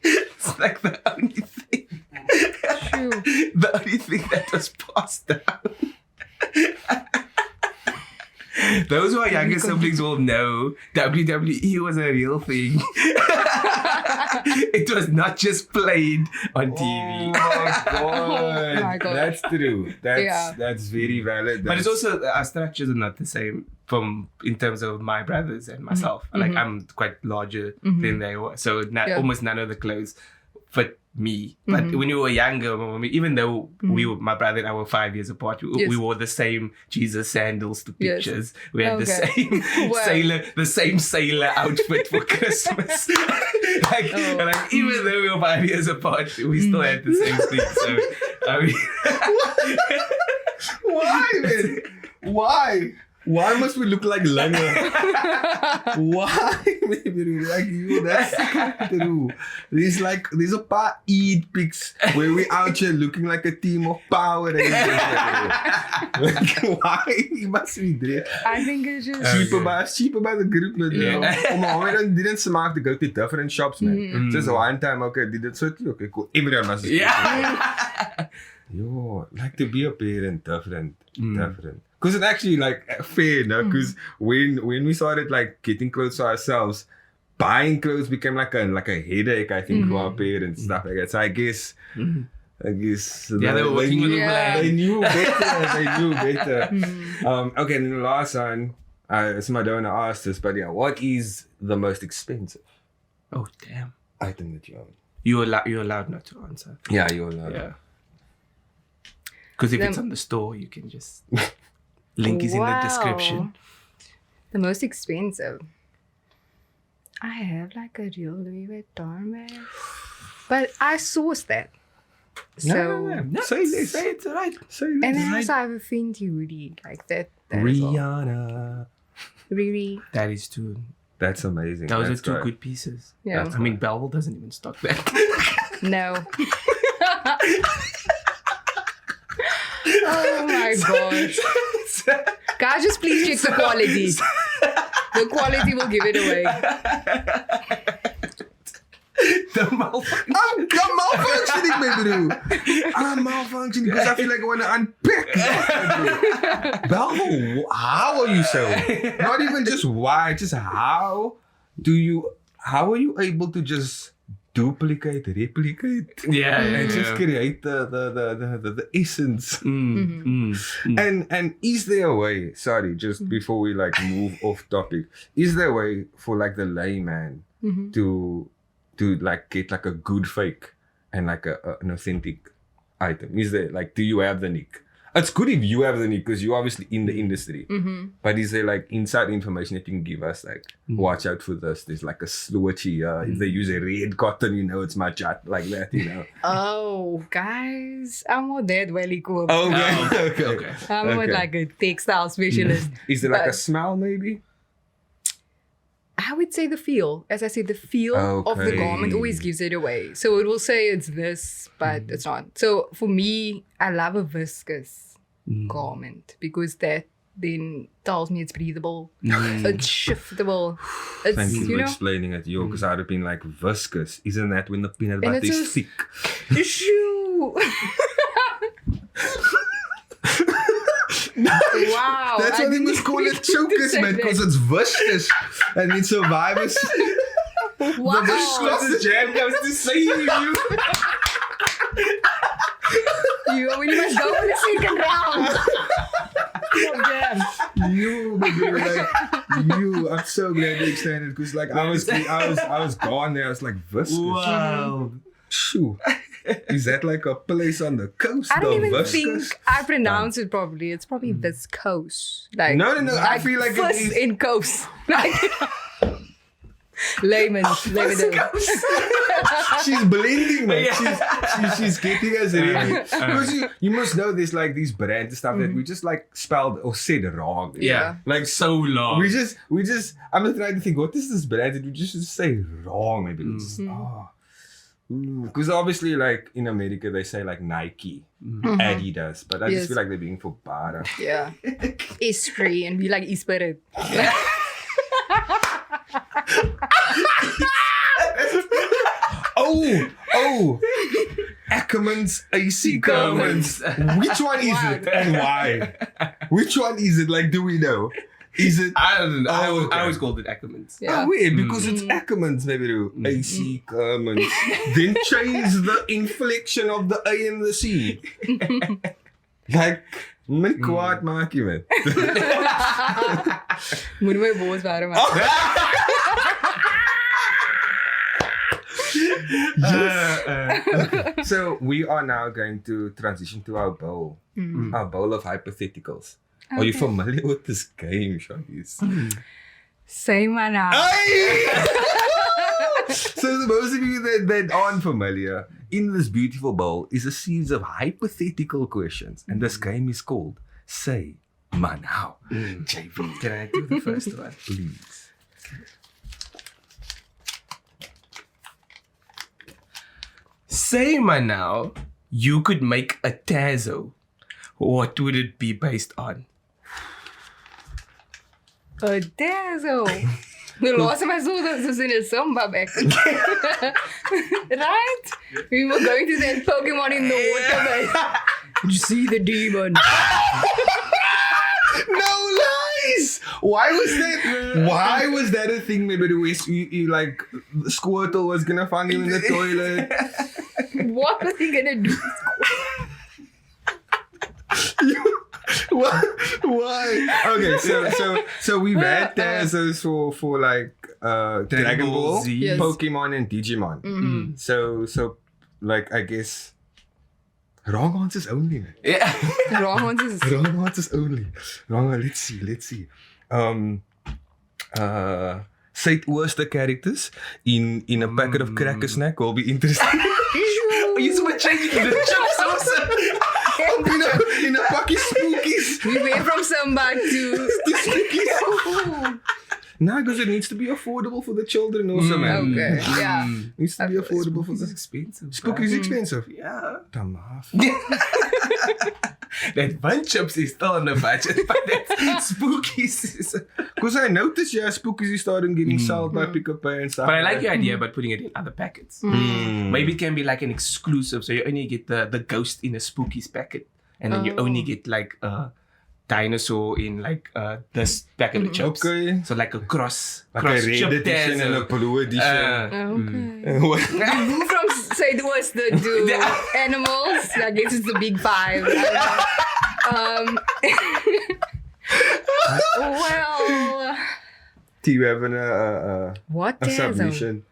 It's like the only thing. True. The only thing that was passed down. Those who are younger siblings will know WWE was a real thing. It was not just played on TV. Oh my God. That's true. Yeah. That's very valid. But it's also our structures are not the same in terms of my brothers and myself. Like I'm quite larger than they were, so almost none of the clothes fit me. But when we were younger, even though my brother and I were 5 years apart, we wore the same Jesus sandals to pictures. We had the same sailor outfit for Christmas. like even though we were 5 years apart, we still had the same thing. So I mean, why, man? Why? Why must we look like Langa? Why? Maybe like you, that's true. There's a paar Eid pics where we out here looking like a team of power. Like, why? It must be there. I think it's just Cheaper by the group. Didn't smart to go to different shops, man. Just one time, okay, did it so okay, cool. Everyone must yeah. Yo, like to be a parent, different. Because it's actually like fair, no? Because when we started like getting clothes for ourselves, buying clothes became like a headache, I think, for our parents and stuff like that. So I guess Yeah, they were working with a plan. They knew better. Okay, and the last one, Madonna asked us, but yeah, what is the most expensive Oh, damn. item that you own? You're allowed not to answer. Yeah, you're allowed. Yeah. Because if it's on the store, you can just... Link is in the description. The most expensive. I have like a real Louis Vuitton bag. But I sourced that. No. Say less. Say it's right. Say less. And then also I have a Vinty hoodie like that. As well. Rihanna. Riri. That is true. That's amazing. Those That's are two great. good pieces. Yeah. That's I mean, Belleville doesn't even stock that. No. Oh my gosh. Guys, just please check the quality. The quality will give it away. The malfunction. I'm malfunctioning, baby. I'm malfunctioning because I feel like I want to unpick. Belvo, how are you so? Not even just why, just how are you able to just replicate, Yeah, and just create the essence? And is there a way, sorry, just before we like move off topic, is there a way for like the layman to like get like a good fake and like an authentic item? Is there like, do you have the nick? It's good if you have the nick because you're obviously in the industry. But is there like inside information that you can give us? Like, watch out for this. There's like a swatch here. If they use a red cotton, you know it's my chat, like that, you know. Oh, guys, I'm not that well equipped. Okay. I'm not like a textile specialist. Is there like a But- smell maybe? I would say the feel. As I said, the feel of the Okay. garment always gives it away. So it will say it's this, but it's not. So for me, I love a viscous garment because that then tells me it's breathable, it's shiftable. It's, Thank you for know, explaining it, yo, because I'd have been like, viscous. Isn't that when the peanut And butter it's is a- thick? Shoo. Wow. That's I why they didn't must call it expect you to chokers, say man, that. because it's viscous. And in survivors, Wow. The jam goes to see you. We must go for the second round. Oh, damn. I'm so glad you extended because like I was gone there. I was like viscous. Wow. Shoo. Is that like a place on the coast? I don't of even viscous? think I pronounce it properly. It's probably viscose. Like No. I feel like it fist is. in coast. Like layman. She's blending, man. She's getting us ready. Because you must know there's like these brand stuff that we just like spelled or said wrong. Yeah. Like So long. we just I'm just trying to think, what is this brand that we just say wrong? Maybe we just because obviously like in America they say like Nike, Adidas, but I Yes. just feel like they're being for bad. Yeah. Esprit and we like Esprit. Oh, Ackerman's AC garments. Which one is it and why? Which one is it? Like, do we know? Is it? I don't know. Oh, okay. I always called it Ackerman's. Yeah. Oh, weird, because it's Ackerman's, maybe do AC garments. Then change the inflection of the A and the C. Like, my kwaad maak je met. Moet my boos waren maar. So we are now going to transition to our bowl of hypotheticals. Are you familiar with this game, Charnice? Say maar nou. So the most of you that aren't familiar, in this beautiful bowl is a series of hypothetical questions, and this game is called Say Ma Now. JV, can I do the first one? Please. Say, man, now you could make a Tazo. What would it be based on? A dazzle. The last time I saw this was in a Zumba back. Right? We were going to that Pokemon in the water, man. Did you see the demon? No lies. Why was that a thing? Maybe the way you like Squirtle was gonna find you in the toilet. What was he gonna do? Why? Okay, so we've had Tazos for like Dragon Ball, Z. Yes. Pokemon, and Digimon. Mm-hmm. So like I guess wrong answers only, man. Yeah. Wrong answers. Wrong answers only. Let's see. Say worst characters in a packet of cracker snack will be interesting. You were changing the chips also. in a packet spookies. We went from Samba to Spookies. Nah, because it needs to be affordable for the children also, man. Okay, yeah. Needs to be affordable for It's the expensive. Spooky is expensive. Yeah. Tamaf. That Bun Chips is still on the budget, but that Spookies is... Because I noticed, Spookies is starting getting sold by Pick up Pay and stuff. But I like your idea about putting it in other packets. Maybe it can be like an exclusive, so you only get the ghost in a Spookies packet, and then you only get like a dinosaur in like this packet of chips. Okay. So like a cross Like a red chip edition and a blue edition. Okay. What? Move from say it was the animals. I guess it's the big five. I don't know. Well, Do you have a what is submission?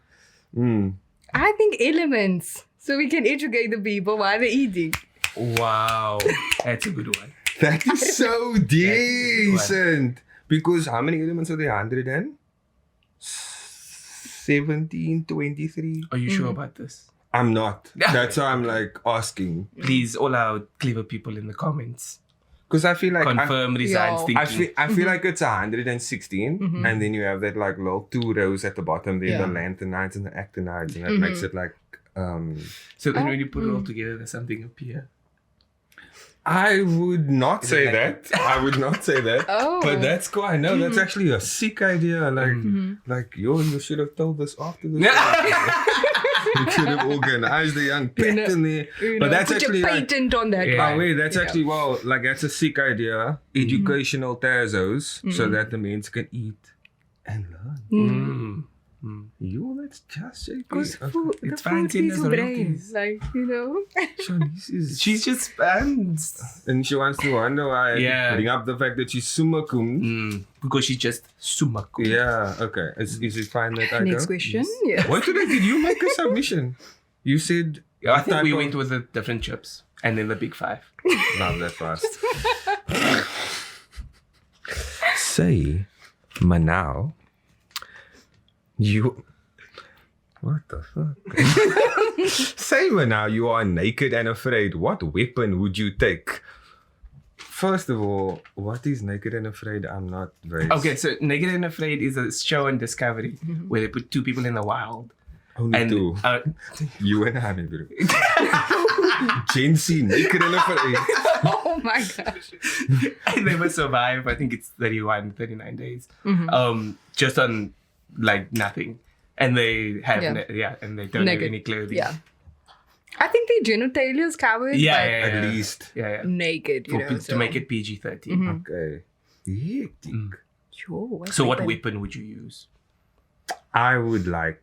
I think elements, so we can educate the people while they're eating. Wow, that's a good one. That is so decent. Because how many elements are there? 117, 23? Are you sure about this? I'm not. That's why I'm like asking. Please, all our clever people in the comments, Because I feel like confirm Rizaan's Yeah. thinking. I feel like it's 116, and then you have that like little 2 rows at the bottom there, the lanthanides and the actinides, and that makes it like. So then when you put it all together, there's something up here. I would not say that. I would not say that. Oh. But that's cool. I know that's actually a sick idea. Like you should have told us after this. You should have organized the young pet in there. But that's put actually your like, patent on that. Yeah. oh wait, that's actually that's a sick idea. Educational Tazos so that the men can eat and learn. That's just Because okay. food, the It's fine, food send is us brains, like, Charnice is- She's just fans. and she wants to wonder why I bring up the fact that she's Soema Cummed. Because she's just sumaku. Yeah, okay. Is it fine that I Next go? question. Yes. What did you make a submission? You said I think we went with the different chips and then the big five. not that fast. Say, Manau, you. What the fuck? Say, Manau, you are naked and afraid. What weapon would you take? First of all, what is Naked and Afraid? I'm not very. Okay, so Naked and Afraid is a show on Discovery where they put 2 people in the wild. Only And 2. You and I, maybe. Gen Z, Naked and Afraid. Oh my gosh. and they must survive, I think it's 39 days. Just on like nothing. And they have and they don't have any clothing. Yeah. I think the genitalia is covered. Yeah, but yeah, At least. yeah. naked, you know. To make it PG-13. Okay. Hectic. Sure. So what weapon would you use? I would like.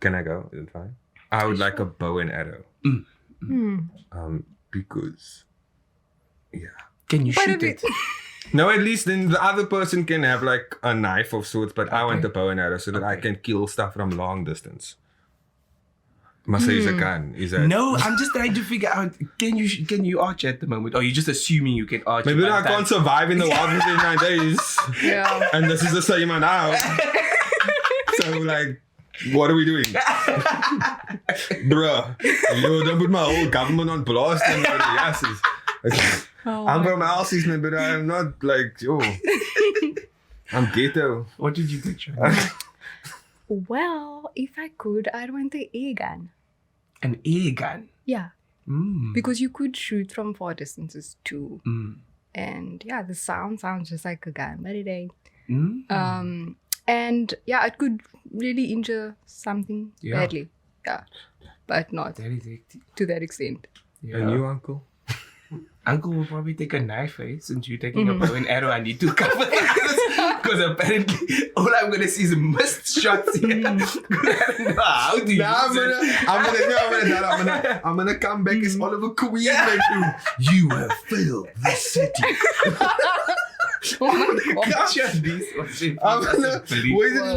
Can I go? Is it fine? I would like a bow and arrow. Because. Yeah. Can you But shoot if it? No, at least then the other person can have like a knife of sorts, but I want the bow and arrow so that I can kill stuff from long distance. Must use a gun. Is that No, I'm just trying to figure out. Can you arch at the moment, or are you just assuming you can arch? maybe by I the time- can't survive in the wild for 39 days. Yeah. And this is the same now. So like, what are we doing? Bruh, you don't put my whole government on blast and asses. I'm from Alsies, man, but I'm not like, I'm ghetto. What did you picture? Well, if I could, I'd want the air gun. An air gun. Yeah. Mm. Because you could shoot from far distances too. Mm. And yeah, the sound sounds just like a gun, but it ain't. Mm. And yeah, it could really injure something badly. Yeah. But not That is hectic. to that extent. Yeah. And you, uncle? Uncle will probably take a knife, since you're taking a bow and arrow. I need to cover that because apparently all I'm gonna see is missed shots here. I don't know how to use it. I'm gonna come back as Oliver Queen and you have failed the city. Oh my gosh.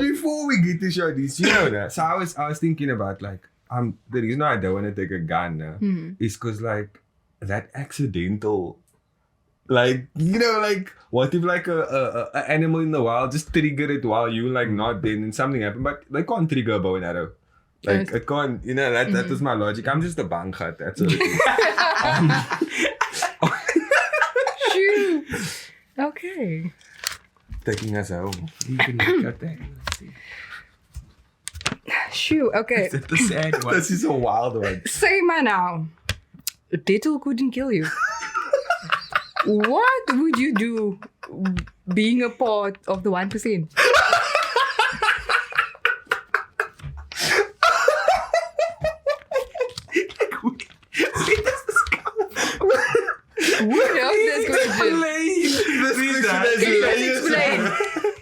Before we get to Charnice, you know that. So I was thinking about like the reason I don't want to take a gun is because like that accidental, like, you know, like what if like a animal in the wild just trigger it while you like not dead and something happened, but they can't trigger a bow and arrow. Like it can't, you know, that was my logic. I'm just a bankhat, that's all it is. Shoot. Okay. Taking us home. You can make out there. Shoot. Okay. That's the sad one. This is a wild one. Say man now. A title couldn't kill you. What would you do being a part of the 1%? What else this question?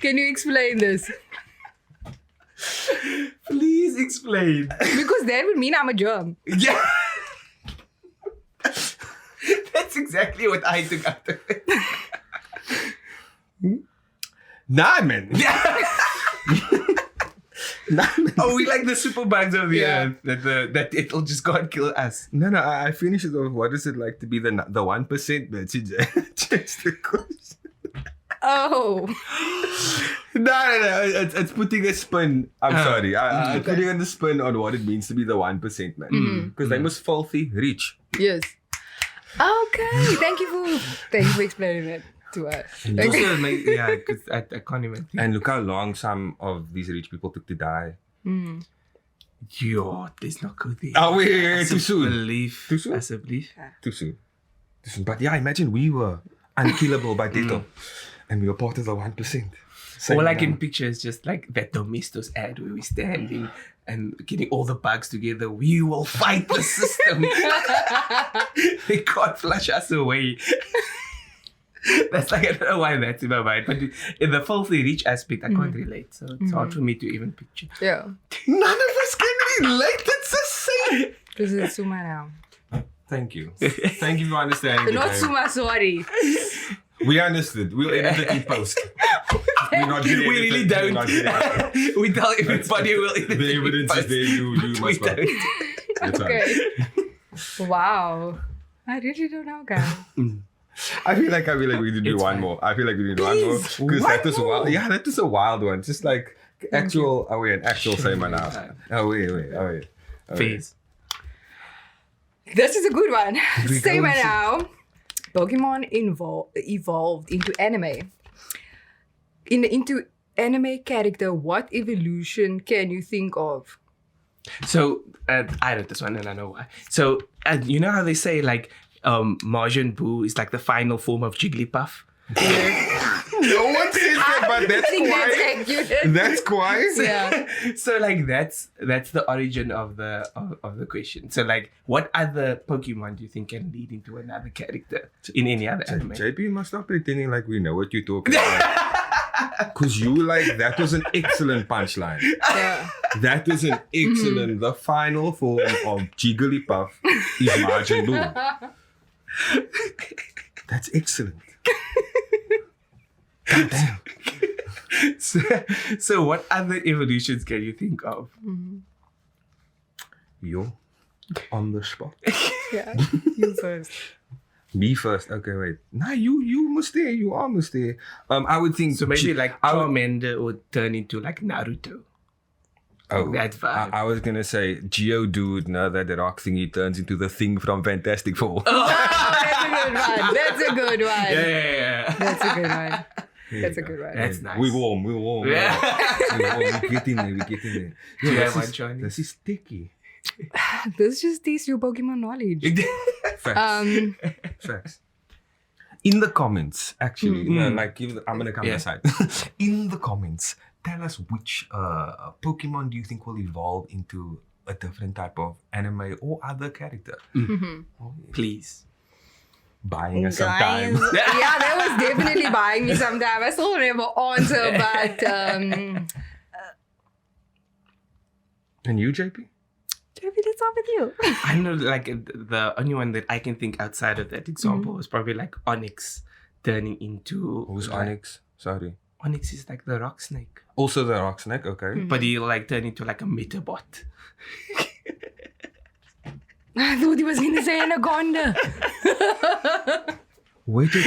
Can you explain this? Please explain. Because that would mean I'm a germ. Yeah. That's exactly what I took out of it. Nah, man. Oh, we like the super bugs of the earth that it'll just go and kill us. No, I finished it off. What is it like to be the 1%? But she changed the question. Oh. No. It's putting a spin. I'm sorry. I'm putting a spin on what it means to be the 1%, man. Because they must filthy rich. Yes. Okay. Thank you for explaining it to us. Also, because I can't even think. And look how long some of these rich people took to die. Yo, there's not good there. Oh, wait, too soon. Too soon? As a belief. Too soon. But yeah, imagine we were unkillable by Tito. And we were part of the 1%. Or like in pictures, just like that Domestos ad where we're standing and getting all the bugs together. We will fight the system. They can't flush us away. That's like, I don't know why that's in my mind. But in the filthy rich aspect, I can't relate. So it's hard for me to even picture. Yeah. None of us can relate. It's the same. This is Suma now. Thank you. Thank you for understanding. Not Suma, sorry. We understood. We'll edit it in post. We're not We really don't. We tell everybody we'll edit the evidence is there. You must don't. That's okay. Wow. I really don't know, guys. I feel like we need to do one more. I feel like we need one more. Because that was a wild. Yeah, that was a wild one. Just like actual. Oh wait, an actual Soema now. Oh wait. Phase. This is a good one. Soema now. Pokemon evolved into anime. Into anime character, what evolution can you think of? So, I read this one and I know why. So, you know how they say like Majin Buu is like the final form of Jigglypuff? No one says that, but that's why. That's why. Yeah. So like that's the origin of the question. So like, what other Pokemon do you think can lead into another character in any other anime? JP must stop pretending like we know what you're talking about. Because that was an excellent punchline. Yeah. That was an excellent. The final form of Jigglypuff is Majin Buu. That's excellent. God damn. So what other evolutions can you think of? You on the spot. Yeah. You first. Me first. Okay, wait. Nah, you must stay. You are must stay. I would think so. Maybe like Charmander would turn into like Naruto. Oh, that vibe. I was gonna say Geodude. No, that rock thing. He turns into the Thing from Fantastic Four. Oh, that's a good one. Yeah. That's a good one. That's a good one. That's nice. We warm. Yeah. We get in there. Do you have one, Charnice? This is sticky. This just teaches you Pokemon knowledge. Facts. In the comments, actually, I'm gonna come aside. In the comments, tell us which Pokemon do you think will evolve into a different type of anime or other character? Please. buying us some time. Yeah, that was definitely buying me some time. I still never answer, but And you, JP? JP, let's start with you. I know, like, the only one that I can think outside of that example was probably like Onyx turning into. Who's like, Onyx? Sorry. Onyx is like the rock snake. Also the rock snake, okay. But he'll like turn into like a metabot. I thought he was going to say anaconda. Wait. Do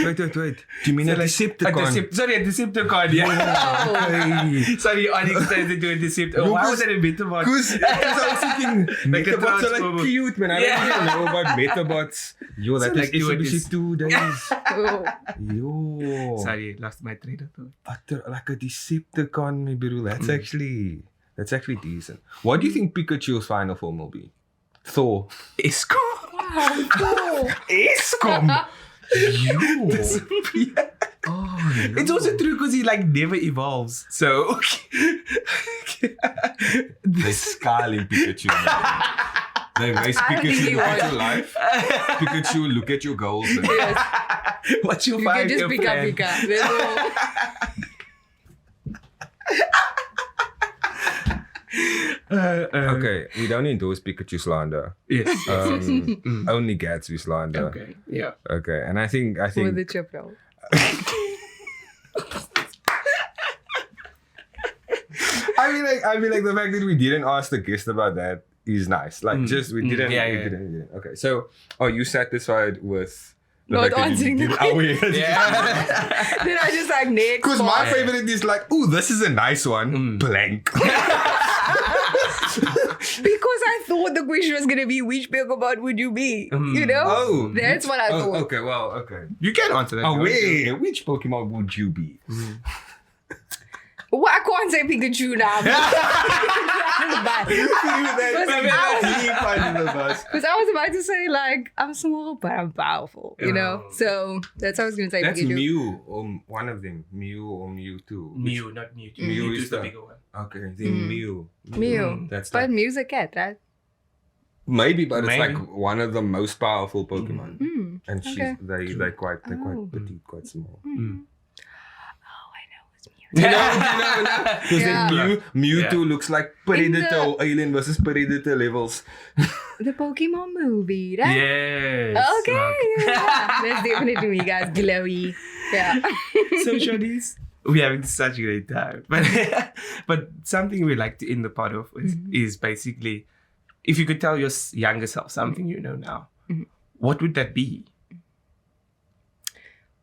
you mean a Decepticon? Sorry, a Decepticon, yeah. Okay. Sorry, Onyx turns into a Decepticon. Why was that a metabot? Because I was thinking, Like a Metabots are transformer. like cute, man. I don't even know about Metabots. Yo, that So was like you like and 2 days. Oh. Yo. Sorry, lost my train of thought. But like a Decepticon, maybe, bro. That's actually decent. What do you think Pikachu's final form will be? Thor. Escom. Oh, Escom. Yo. Yeah. Oh, no. It's also true because he like never evolves. So The skull in Pikachu. They raise I don't think Pikachu he look at was. your life. Pikachu, look at your goals. And yes. what's your You can 5-year just pick plan? up. There's no... okay, we don't endorse Pikachu slander. Yes. Only Gatsby slander. Okay. Yeah. Okay, and I think For the chip roll. I mean like the fact that we didn't ask the guest about that is nice. Like just we didn't. Yeah, we yeah. didn't. Okay, so are you satisfied with the Not fact that you answering the didn't- Oh, yeah. Then I just like next. Because my one. favorite is like, ooh, this is a nice one. Blank. Because I thought the question was gonna be which Pokemon would you be? You know? Oh, That's what I thought. Okay, well, okay. You can answer that. Oh, if you wait, want which Pokemon would you be? Well, I can't say Pikachu now. Because I was about to say like I'm small but I'm powerful, you know. Oh. So that's how I was gonna say That's Pikachu. Mew, one of them. Mew or Mewtwo. to. Mew, not Mewtwo. Mew Mewtwo is is the the- bigger one. Okay, then Mew. Mew. That's But like, Mew's a cat, right? maybe, but it's Maybe. like one of the most powerful Pokemon. And she's Okay. they're quite Oh. petite, quite small. Oh, I know it's Mew. You know. Because Yeah. then Mewtwo Yeah. looks like Predator or Alien versus Predator levels. The Pokemon movie, right? Yes. Okay. Yeah. That's definitely me, guys. Glowy. Yeah. So, Charnice, we're having such a great time. But something we like to end the pod off with is basically, if you could tell your younger self something you know now, what would that be?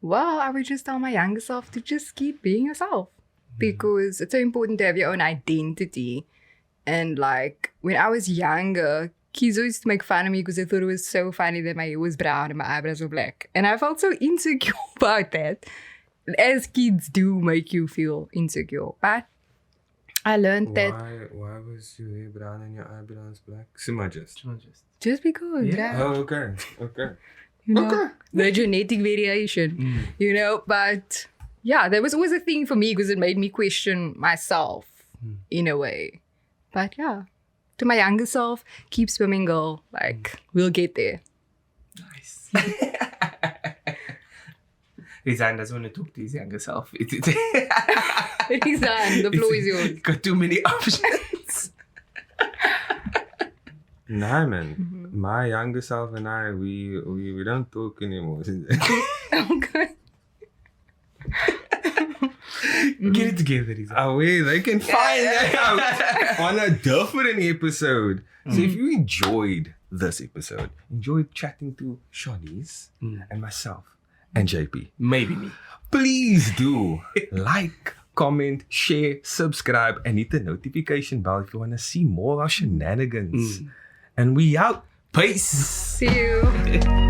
Well, I would just tell my younger self to just keep being yourself because it's so important to have your own identity. And like when I was younger, kids used to make fun of me because they thought it was so funny that my hair was brown and my eyebrows were black. And I felt so insecure about that. As kids do make you feel insecure. But I learned that Why was your hair brown and your eyebrows black? Sima just. just because, Yeah. right? Oh, okay. You know, the genetic variation, you know, but yeah, that was always a thing for me because it made me question myself in a way. But yeah, to my younger self, keep swimming, girl. Like, we'll get there. Nice. Rizaan doesn't want to talk to his younger self. Rizaan, the floor is yours. Got too many options. Nah, man. My younger self and I, we don't talk anymore. Okay. Get it together, Rizaan. Oh, wait, they can find that out on a different episode. So if you enjoyed this episode, enjoyed chatting to Charnice and myself and JP, Maybe me. please do like, comment, share, subscribe, and hit the notification bell if you want to see more of our shenanigans. And we out. Peace. See you.